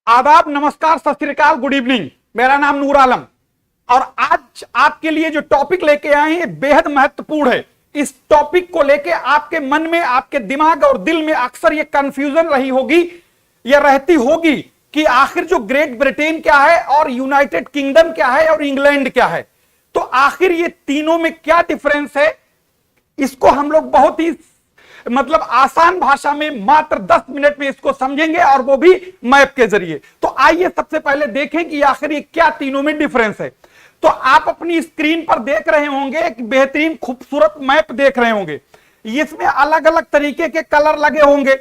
आदाब, नमस्कार, सत श्री अकाल, गुड इवनिंग। मेरा नाम नूर आलम और आज आपके लिए जो टॉपिक लेके आए हैं बेहद महत्वपूर्ण है। इस टॉपिक को लेके आपके मन में, आपके दिमाग और दिल में अक्सर ये कंफ्यूजन रही होगी या रहती होगी कि आखिर जो ग्रेट ब्रिटेन क्या है और यूनाइटेड किंगडम क्या है और इंग्लैंड क्या है, तो आखिर ये तीनों में क्या डिफरेंस है। इसको हम लोग बहुत ही आसान भाषा में मात्र 10 मिनट में इसको समझेंगे और वो भी मैप के जरिए। तो आइए सबसे पहले देखें कि आखिर ये क्या तीनों में डिफरेंस है। तो आप अपनी स्क्रीन पर देख रहे होंगे एक बेहतरीन खूबसूरत मैप देख रहे होंगे। इसमें अलग अलग तरीके के कलर लगे होंगे।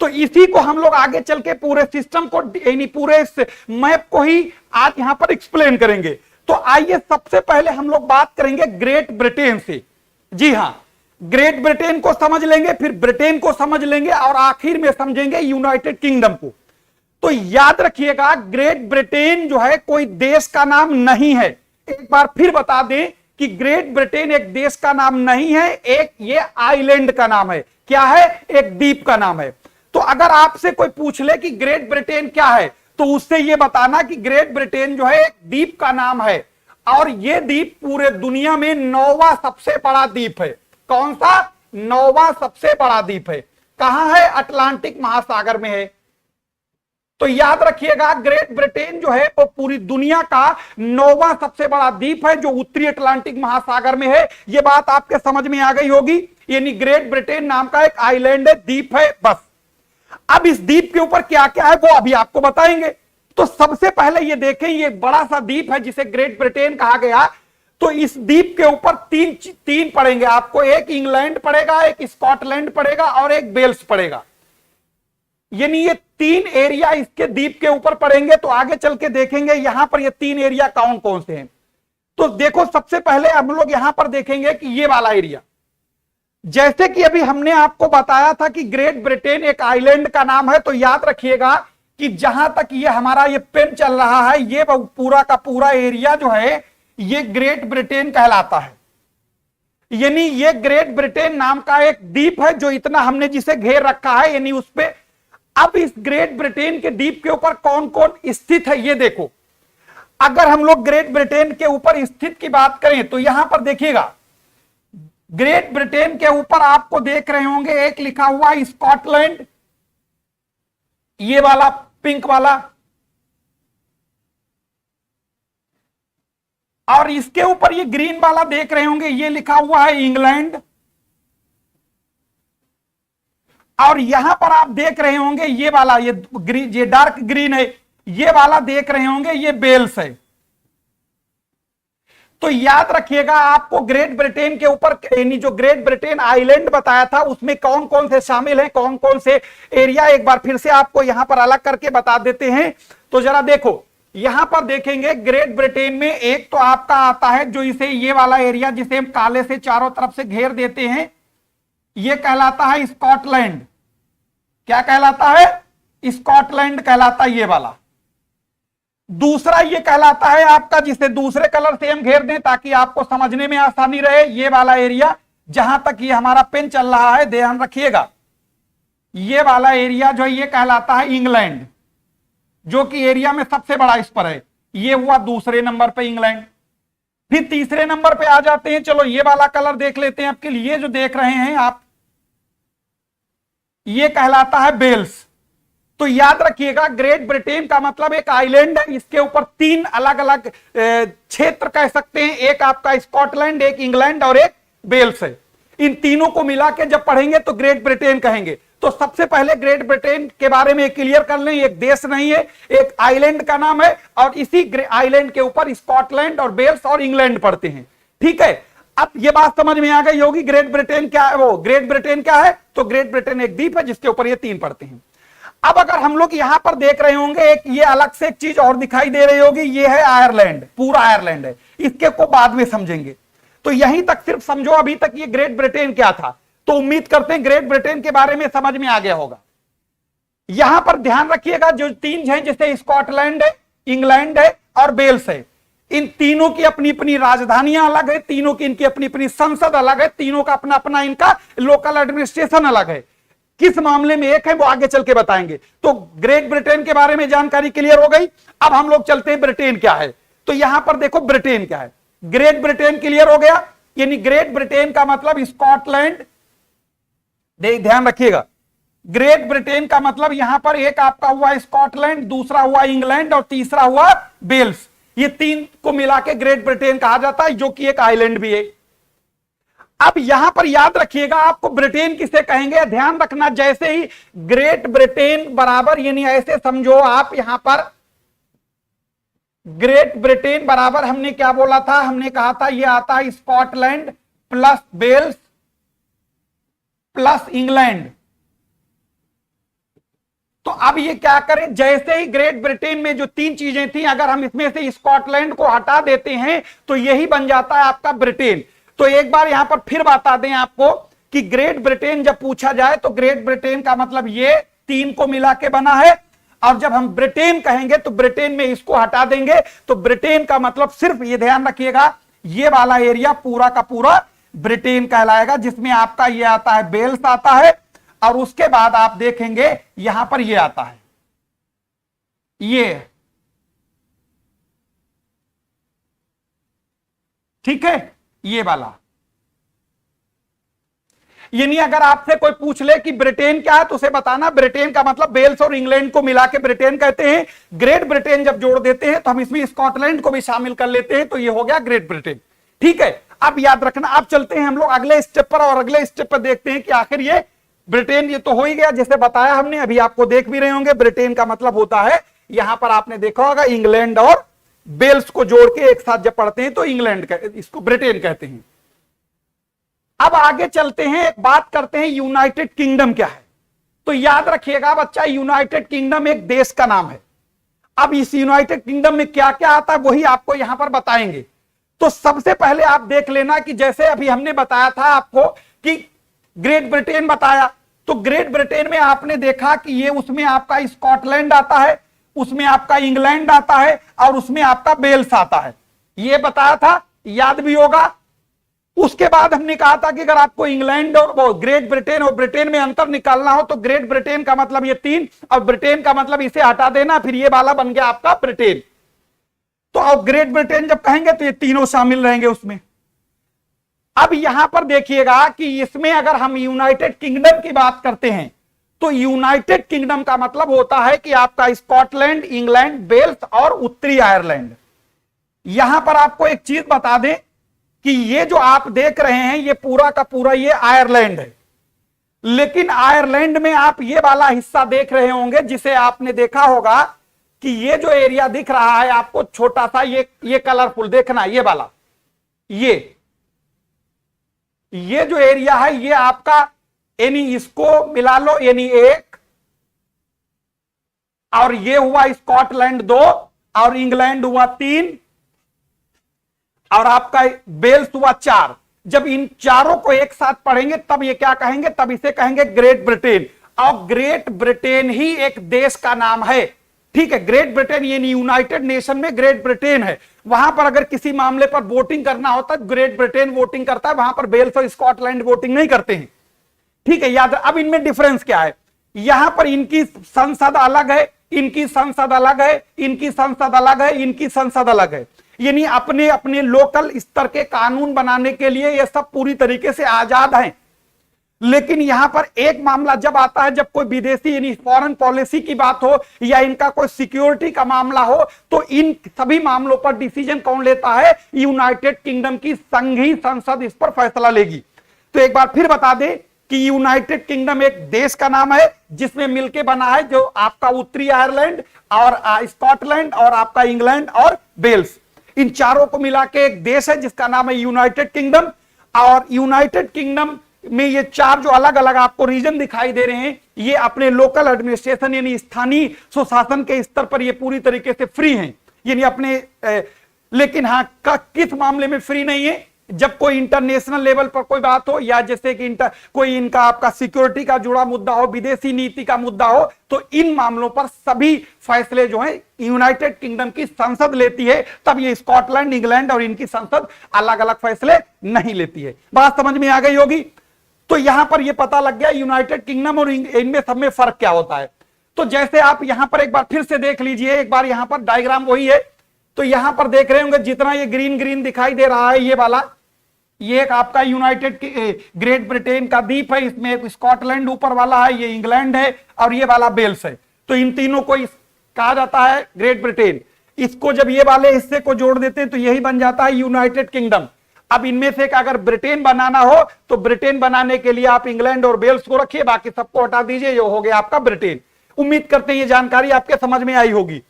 तो इसी को हम लोग आगे चल के पूरे सिस्टम को यानी पूरे इस मैप को ही आज यहां पर एक्सप्लेन करेंगे। तो आइए सबसे पहले हम लोग बात करेंगे ग्रेट ब्रिटेन से। जी हां, ग्रेट ब्रिटेन को समझ लेंगे, फिर ब्रिटेन को समझ लेंगे और आखिर में समझेंगे यूनाइटेड किंगडम को। तो याद रखिएगा, ग्रेट ब्रिटेन जो है कोई देश का नाम नहीं है। एक बार फिर बता दें कि ग्रेट ब्रिटेन एक देश का नाम नहीं है, एक ये आइलैंड का नाम है। क्या है? एक द्वीप का नाम है। तो अगर आपसे कोई पूछ ले कि ग्रेट ब्रिटेन क्या है, तो उससे यह बताना कि ग्रेट ब्रिटेन जो है एक द्वीप का नाम है और यह द्वीप पूरे दुनिया में 9वां सबसे बड़ा द्वीप है। कौन सा? 9वां सबसे बड़ा द्वीप है। कहां है? अटलांटिक महासागर में है। तो याद रखिएगा, ग्रेट ब्रिटेन जो है वो पूरी दुनिया का 9वां सबसे बड़ा द्वीप है जो उत्तरी अटलांटिक महासागर में है। यह बात आपके समझ में आ गई होगी। यानी ग्रेट ब्रिटेन नाम का एक आइलैंड है, द्वीप है, बस। अब इस द्वीप के ऊपर क्या क्या है वो अभी आपको बताएंगे। तो सबसे पहले ये देखें, ये बड़ा सा द्वीप है जिसे ग्रेट ब्रिटेन कहा गया। तो इस द्वीप के ऊपर तीन पड़ेंगे आपको। एक इंग्लैंड पड़ेगा, एक स्कॉटलैंड पड़ेगा और एक वेल्स पड़ेगा। यानी ये 3 एरिया इसके द्वीप के ऊपर पड़ेंगे। तो आगे चल के देखेंगे यहां पर ये 3 एरिया कौन कौन से हैं। तो देखो, सबसे पहले हम लोग यहां पर देखेंगे कि ये वाला एरिया, जैसे कि अभी हमने आपको बताया था कि ग्रेट ब्रिटेन एक आइलैंड का नाम है। तो याद रखिएगा कि जहां तक ये हमारा ये पेन चल रहा है, ये पूरा का पूरा एरिया जो है ये ग्रेट ब्रिटेन कहलाता है। यानी ये ग्रेट ब्रिटेन नाम का एक द्वीप है जो इतना हमने जिसे घेर रखा है, यानी उस पे। अब इस ग्रेट ब्रिटेन के द्वीप के ऊपर कौन कौन स्थित है ये देखो। अगर हम लोग ग्रेट ब्रिटेन के ऊपर स्थित की बात करें तो यहां पर देखिएगा, ग्रेट ब्रिटेन के ऊपर आपको देख रहे होंगे एक लिखा हुआ स्कॉटलैंड, ये वाला पिंक वाला, और इसके ऊपर ये ग्रीन वाला देख रहे होंगे, ये लिखा हुआ है इंग्लैंड। और यहां पर आप देख रहे होंगे ये वाला, ये डार्क ग्रीन है, ये वाला देख रहे होंगे ये वेल्स है। तो याद रखिएगा, आपको ग्रेट ब्रिटेन के ऊपर यानी जो ग्रेट ब्रिटेन आइलैंड बताया था उसमें कौन कौन से शामिल हैं, कौन कौन से एरिया, एक बार फिर से आपको यहां पर अलग करके बता देते हैं। तो जरा देखो, यहां पर देखेंगे ग्रेट ब्रिटेन में एक तो आपका आता है जो इसे ये वाला एरिया जिसे हम काले से चारों तरफ से घेर देते हैं, ये कहलाता है स्कॉटलैंड। क्या कहलाता है? स्कॉटलैंड कहलाता है ये वाला। दूसरा ये कहलाता है आपका, जिसे दूसरे कलर से हम घेर दें ताकि आपको समझने में आसानी रहे, ये वाला एरिया जहां तक ये हमारा पेन चल रहा है, ध्यान रखिएगा, ये वाला एरिया जो है ये कहलाता है इंग्लैंड, जो कि एरिया में सबसे बड़ा इस पर है। ये हुआ दूसरे नंबर पे इंग्लैंड। फिर तीसरे नंबर पे आ जाते हैं, चलो ये वाला कलर देख लेते हैं आपके लिए, जो देख रहे हैं आप, ये कहलाता है वेल्स। तो याद रखिएगा, ग्रेट ब्रिटेन का मतलब एक आइलैंड है, इसके ऊपर 3 अलग अलग क्षेत्र कह सकते हैं, एक आपका स्कॉटलैंड, एक इंग्लैंड और एक वेल्स है। इन तीनों को मिला के जब पढ़ेंगे तो ग्रेट ब्रिटेन कहेंगे। तो सबसे पहले ग्रेट ब्रिटेन के बारे में क्लियर कर लें, एक देश नहीं है, एक आइलैंड का नाम है और इसी आइलैंड के ऊपर स्कॉटलैंड और वेल्स और इंग्लैंड पड़ते हैं। ठीक है, अब ये बात समझ में आ गई होगी ग्रेट ब्रिटेन क्या है। वो ग्रेट ब्रिटेन क्या है? तो ग्रेट ब्रिटेन एक द्वीप है जिसके ऊपर ये 3 पड़ते हैं। अब अगर हम लोग यहां पर देख रहे होंगे, एक ये अलग से एक चीज और दिखाई दे रही होगी, ये है आयरलैंड, पूरा आयरलैंड है, इसके को बाद में समझेंगे। तो यहीं तक सिर्फ समझो अभी तक ये ग्रेट ब्रिटेन क्या था। तो उम्मीद करते हैं ग्रेट ब्रिटेन के बारे में समझ में आ गया होगा। यहां पर ध्यान रखिएगा, जो 3 हैं जैसे स्कॉटलैंड है, इंग्लैंड है और वेल्स है, इन तीनों की अपनी अपनी राजधानियां अलग है, तीनों की इनकी अपनी अपनी संसद अलग है, तीनों का अपना अपना इनका लोकल एडमिनिस्ट्रेशन अलग है। किस मामले में एक है वो आगे चल के बताएंगे। तो ग्रेट ब्रिटेन के बारे में जानकारी क्लियर हो गई। अब हम लोग चलते हैं ब्रिटेन क्या है। तो यहां पर देखो ब्रिटेन क्या है। ग्रेट ब्रिटेन क्लियर हो गया, यानी ग्रेट ब्रिटेन का मतलब स्कॉटलैंड, ध्यान रखिएगा, ग्रेट ब्रिटेन का मतलब यहां पर एक आपका हुआ स्कॉटलैंड, दूसरा हुआ इंग्लैंड और तीसरा हुआ वेल्स। ये तीन को मिला के ग्रेट ब्रिटेन कहा जाता है, जो कि एक आइलैंड भी है। अब यहां पर याद रखिएगा, आपको ब्रिटेन किसे कहेंगे ध्यान रखना। जैसे ही ग्रेट ब्रिटेन बराबर, यानी ऐसे समझो आप यहां पर ग्रेट ब्रिटेन बराबर हमने क्या बोला था, हमने कहा था ये आता है Scotland plus Wales plus England. तो अब ये क्या करें, जैसे ही ग्रेट ब्रिटेन में जो तीन चीजें थी, अगर हम इसमें से स्कॉटलैंड को हटा देते हैं तो यही बन जाता है आपका ब्रिटेन। तो एक बार यहां पर फिर बता दें आपको कि ग्रेट ब्रिटेन जब पूछा जाए तो ग्रेट ब्रिटेन का मतलब ये तीन को मिला के बना है। और जब हम ब्रिटेन कहेंगे तो ब्रिटेन में इसको हटा देंगे, तो ब्रिटेन का मतलब सिर्फ ये ध्यान रखिएगा, ये वाला एरिया पूरा का पूरा ब्रिटेन कहलाएगा, जिसमें आपका ये आता है वेल्स आता है, और उसके बाद आप देखेंगे यहां पर ये आता है, ये ठीक है, ये वाला। यानी अगर आपसे कोई पूछ ले कि ब्रिटेन क्या है तो उसे बताना ब्रिटेन का मतलब वेल्स और इंग्लैंड को मिला के ब्रिटेन कहते हैं। ग्रेट ब्रिटेन जब जोड़ देते हैं तो हम इसमें स्कॉटलैंड को भी शामिल कर लेते हैं, तो ये हो गया ग्रेट ब्रिटेन। ठीक है, अब याद रखना। अब चलते हैं हम लोग अगले स्टेप पर, और अगले स्टेप पर देखते हैं कि आखिर ये ब्रिटेन, ये तो हो ही गया जैसे बताया हमने, अभी आपको देख भी रहे होंगे। ब्रिटेन का मतलब होता है, यहां पर आपने देखा होगा इंग्लैंड और वेल्स को जोड़ के एक साथ जब पढ़ते हैं तो इंग्लैंड, इसको ब्रिटेन कहते हैं। अब आगे चलते हैं, एक बात करते हैं यूनाइटेड किंगडम क्या है। तो याद रखिएगा बच्चा, यूनाइटेड किंगडम एक देश का नाम है। अब इस यूनाइटेड किंगडम में क्या क्या आता है वही आपको यहां पर बताएंगे। तो सबसे पहले आप देख लेना कि जैसे अभी हमने बताया था आपको कि ग्रेट ब्रिटेन बताया, तो ग्रेट ब्रिटेन में आपने देखा कि ये उसमें आपका स्कॉटलैंड आता है, उसमें आपका इंग्लैंड आता है और उसमें आपका वेल्स आता है, ये बताया था, याद भी होगा। उसके बाद हमने कहा था कि अगर आपको इंग्लैंड और ग्रेट ब्रिटेन और ब्रिटेन में अंतर निकालना हो तो ग्रेट ब्रिटेन का मतलब ये तीन और ब्रिटेन का मतलब इसे हटा देना, फिर ये वाला बन गया आपका ब्रिटेन। तो अब ग्रेट ब्रिटेन जब कहेंगे तो ये तीनों शामिल रहेंगे उसमें। अब यहां पर देखिएगा कि इसमें अगर हम यूनाइटेड किंगडम की बात करते हैं तो यूनाइटेड किंगडम का मतलब होता है कि आपका स्कॉटलैंड, इंग्लैंड, वेल्स और उत्तरी आयरलैंड। यहां पर आपको एक चीज बता दें कि ये जो आप देख रहे हैं ये पूरा का पूरा ये आयरलैंड है, लेकिन आयरलैंड में आप ये वाला हिस्सा देख रहे होंगे जिसे आपने देखा होगा कि ये जो एरिया दिख रहा है आपको छोटा सा, ये कलरफुल देखना, ये वाला, ये जो एरिया है ये आपका, यानी इसको मिला लो, यानी एक, और ये हुआ स्कॉटलैंड 2 और इंग्लैंड हुआ 3 और आपका वेल्स हुआ 4। जब इन चारों को एक साथ पढ़ेंगे तब ये क्या कहेंगे, तब इसे कहेंगे ग्रेट ब्रिटेन। और ग्रेट ब्रिटेन ही एक देश का नाम है। ठीक है, ग्रेट ब्रिटेन यानी यूनाइटेड नेशन में ग्रेट ब्रिटेन है। वहां पर अगर किसी मामले पर वोटिंग करना होता है ग्रेट ब्रिटेन वोटिंग करता है, वहां पर वेल्स और स्कॉटलैंड वोटिंग नहीं करते हैं। ठीक है, याद। अब इनमें डिफरेंस क्या है, यहां पर इनकी संसद अलग है, इनकी संसद अलग है, इनकी संसद अलग है, इनकी संसद अलग है। यानी अपने अपने लोकल स्तर के कानून बनाने के लिए ये सब पूरी तरीके से आजाद हैं। लेकिन यहां पर एक मामला जब आता है, जब कोई विदेशी यानी फॉरेन पॉलिसी की बात हो या इनका कोई सिक्योरिटी का मामला हो, तो इन सभी मामलों पर डिसीजन कौन लेता है, यूनाइटेड किंगडम की संघीय संसद इस पर फैसला लेगी। तो एक बार फिर बता दें कि यूनाइटेड किंगडम एक देश का नाम है जिसमें मिलकर बना है जो आपका उत्तरी आयरलैंड और स्कॉटलैंड और आपका इंग्लैंड और वेल्स, इन चारों को मिला के एक देश है जिसका नाम है यूनाइटेड किंगडम। और यूनाइटेड किंगडम में ये चार जो अलग अलग आपको रीजन दिखाई दे रहे हैं, ये अपने लोकल एडमिनिस्ट्रेशन यानी स्थानीय सुशासन के स्तर पर ये पूरी तरीके से फ्री हैं, यानी अपने लेकिन हाँ किस मामले में फ्री नहीं है, जब कोई इंटरनेशनल लेवल पर कोई बात हो या जैसे कि कोई इनका आपका सिक्योरिटी का जुड़ा मुद्दा हो, विदेशी नीति का मुद्दा हो, तो इन मामलों पर सभी फैसले जो है यूनाइटेड किंगडम की संसद लेती है। तब ये स्कॉटलैंड, इंग्लैंड और इनकी संसद अलग अलग फैसले नहीं लेती है। बात समझ में आ गई होगी। तो यहां पर यह पता लग गया यूनाइटेड किंगडम और इनमें सब में फर्क क्या होता है। तो जैसे आप यहां पर एक बार फिर से देख लीजिए, एक बार यहां पर डायग्राम वही है। तो यहां पर देख रहे होंगे जितना ये ग्रीन ग्रीन दिखाई दे रहा है, ये वाला, ये एक आपका यूनाइटेड ग्रेट ब्रिटेन का द्वीप है, इसमें एक स्कॉटलैंड ऊपर वाला है, ये इंग्लैंड है और ये वाला वेल्स है। तो इन तीनों को कहा जाता है ग्रेट ब्रिटेन। इसको जब ये वाले हिस्से को जोड़ देते हैं तो यही बन जाता है यूनाइटेड किंगडम। अब इनमें से अगर ब्रिटेन बनाना हो तो ब्रिटेन बनाने के लिए आप इंग्लैंड और वेल्स को रखिए, बाकी सबको हटा दीजिए, जो हो गया आपका ब्रिटेन। उम्मीद करते हैं ये जानकारी आपके समझ में आई होगी।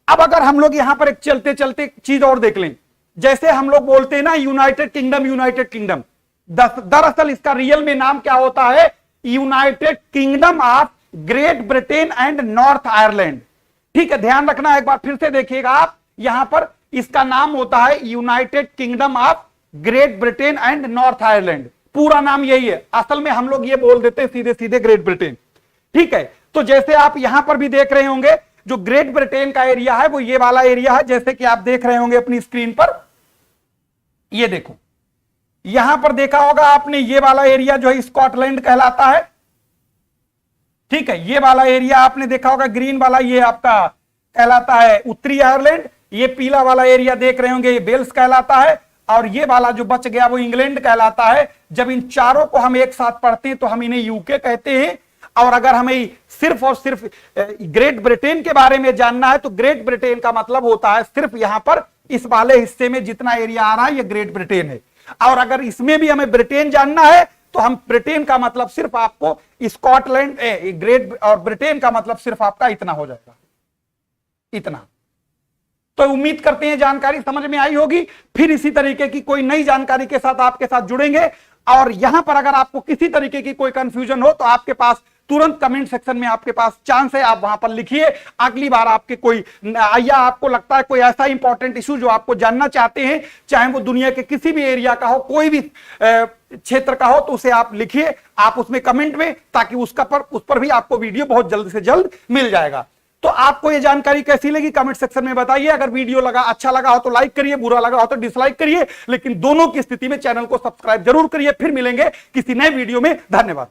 अब अगर हम लोग यहां पर एक चलते चलते चीज और देख लें, जैसे हम लोग बोलते हैं ना यूनाइटेड किंगडम, यूनाइटेड किंगडम, दरअसल इसका रियल में नाम क्या होता है, United kingdom of great Britain and north Ireland. ठीक है, ध्यान रखना, एक बार फिर से देखिएगा आप, यहां पर इसका नाम होता है United kingdom of great Britain and north Ireland. पूरा नाम यही है, असल में हम लोग ये बोल देते हैं सीधे सीधे ग्रेट ब्रिटेन। ठीक है, तो जैसे आप यहां पर भी देख रहे होंगे, जो ग्रेट ब्रिटेन का एरिया है वो ये वाला एरिया है, जैसे कि आप देख रहे होंगे अपनी स्क्रीन पर, ये देखो, यहां पर देखा होगा आपने, ये वाला एरिया जो है स्कॉटलैंड कहलाता है। ठीक है, ये वाला एरिया आपने देखा होगा ग्रीन वाला, ये आपका कहलाता है उत्तरी आयरलैंड। ये पीला वाला एरिया देख रहे होंगे, ये वेल्स कहलाता है, और ये वाला जो बच गया वो इंग्लैंड कहलाता है। जब इन चारों को हम एक साथ पढ़ते हैं तो हम इन्हें यूके कहते हैं। और अगर हमें सिर्फ और सिर्फ ग्रेट ब्रिटेन के बारे में जानना है तो ग्रेट ब्रिटेन का मतलब होता है सिर्फ यहां पर इस वाले हिस्से में जितना एरिया आ रहा है ये ग्रेट ब्रिटेन है। और अगर इसमें भी हमें ब्रिटेन जानना है तो हम ब्रिटेन का मतलब सिर्फ आपको स्कॉटलैंड, ग्रेट और ब्रिटेन का मतलब सिर्फ आपका इतना हो जाएगा, इतना। तो उम्मीद करते हैं जानकारी समझ में आई होगी। फिर इसी तरीके की कोई नई जानकारी के साथ आपके साथ जुड़ेंगे। और यहां पर अगर आपको किसी तरीके की कोई कंफ्यूजन हो तो आपके पास तुरंत कमेंट सेक्शन में आपके पास चांस है, आप वहां पर लिखिए। अगली बार आपके कोई, या आपको लगता है कोई ऐसा इंपॉर्टेंट इशू जो आपको जानना चाहते हैं, चाहे वो दुनिया के किसी भी एरिया का हो, कोई भी क्षेत्र का हो, तो उसे आप लिखिए आप उसमें कमेंट में, ताकि उस पर भी आपको वीडियो बहुत जल्द से जल्द मिल जाएगा। तो आपको ये जानकारी कैसी लगी कमेंट सेक्शन में बताइए। अगर वीडियो अच्छा लगा हो तो लाइक करिए, बुरा लगा हो तो डिसलाइक करिए, लेकिन दोनों की स्थिति में चैनल को सब्सक्राइब जरूर करिए। फिर मिलेंगे किसी नए वीडियो में, धन्यवाद।